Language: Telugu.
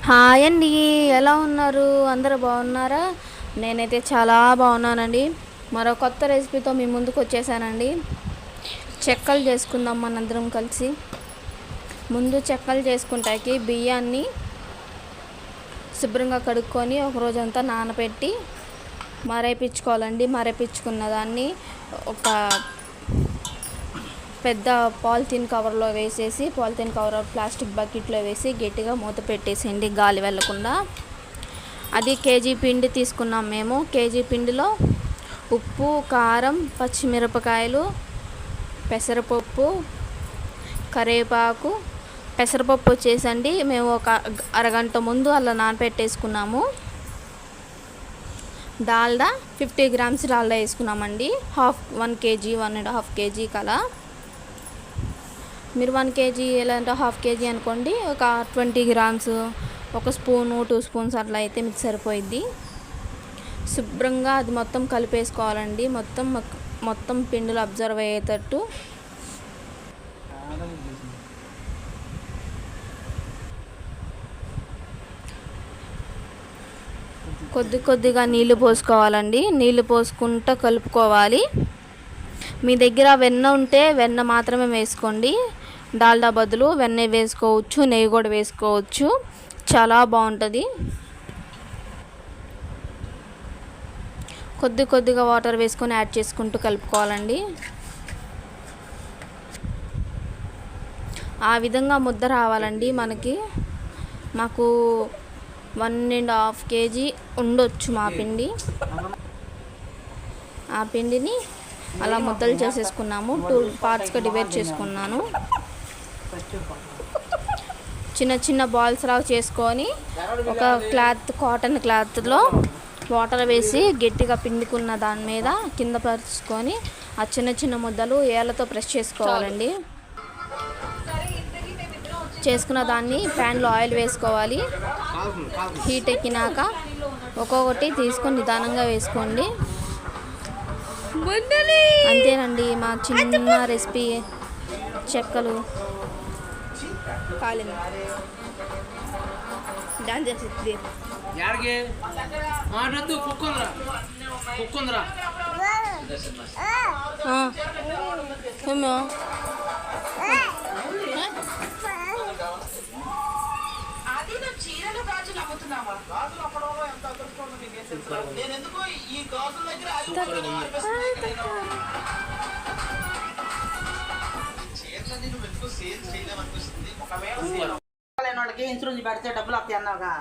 హాయ్ అండి, ఎలా ఉన్నారు? అందరూ బాగున్నారా? నేనైతే చాలా బాగున్నానండి. మరో కొత్త రెసిపీతో మీ ముందుకు వచ్చేసానండి. చెక్కలు చేసుకుందాం మనందరం కలిసి. ముందు చెక్కలు చేసుకుంటాకి బియ్యాన్ని శుభ్రంగా కడుక్కొని ఒక రోజంతా నానబెట్టి మరేపించుకోవాలండి. మరేపించుకున్న దాన్ని ఒక పెద్ద పాలిథిన్ కవర్లో వేసేసి, పాలిథిన్ కవర్ ప్లాస్టిక్ బకెట్లో వేసి గట్టిగా మూత పెట్టేసేయండి, గాలి వెళ్ళకుండా. అది కేజీ పిండి తీసుకున్నాం మేము. కేజీ పిండిలో ఉప్పు, కారం, పచ్చిమిరపకాయలు, పెసరపప్పు, కరివేపాకు. పెసరపప్పు వచ్చేసండి మేము ఒక అరగంట ముందు అలా నానపెట్టేసుకున్నాము. డాల్డా 50 గ్రామ్స్ డాల్డా వేసుకున్నామండి. 1 కేజీ 1.5 కేజీ కలా. మీరు 1 కేజీ లేదంటే 1/2 కేజీ అనుకోండి. ఒక 20 గ్రామ్స్, ఒక స్పూను 2 స్పూన్స్ అట్లా అయితే మీకు సరిపోయిద్ది. శుభ్రంగా అది మొత్తం కలిపేసుకోవాలండి. మొత్తం పిండిలో అబ్జర్వ్ అయ్యేటట్టు. కొద్దిగా నీళ్లు పోసుకోవాలండి. నీళ్లు పోసుకుంటూ కలుపుకోవాలి. మీ దగ్గర వెన్న ఉంటే వెన్న మాత్రమే వేసుకోండి. డాల్డా బదులు వెన్న వేసుకోవచ్చు, నెయ్యి కూడా వేసుకోవచ్చు, చాలా బాగుంటుంది. కొద్దిగా వాటర్ వేసుకొని యాడ్ చేసుకుంటూ కలుపుకోవాలండి. ఆ విధంగా ముద్ద రావాలండి మాకు 1.5 కేజీ ఉండొచ్చు మా పిండి. ఆ పిండిని అలా ముద్దలు చేసేసుకున్నాము. 2 పార్ట్స్గా డివైడ్ చేసుకున్నాను. చిన్న చిన్న లాగా చేసుకొని ఒక కాటన్ క్లాత్లో వాటర్ వేసి గట్టిగా పిండుకున్న దాని మీద కింద పరుచుకొని ఆ చిన్న ముద్దలు ఏళ్ళతో ప్రెస్ చేసుకోవాలండి. చేసుకున్న దాన్ని ప్యాన్లో ఆయిల్ వేసుకోవాలి. హీట్ ఎక్కినాక ఒక్కొక్కటి తీసుకొని నిదానంగా వేసుకోండి. అంతేనండి మా చిన్న రెసిపీ చెక్కలు. కాలింది డాన్స్ చేసి ఇన్సూరెన్స్ పెడితే డబ్బులు వస్తాయి అన్నావుగా.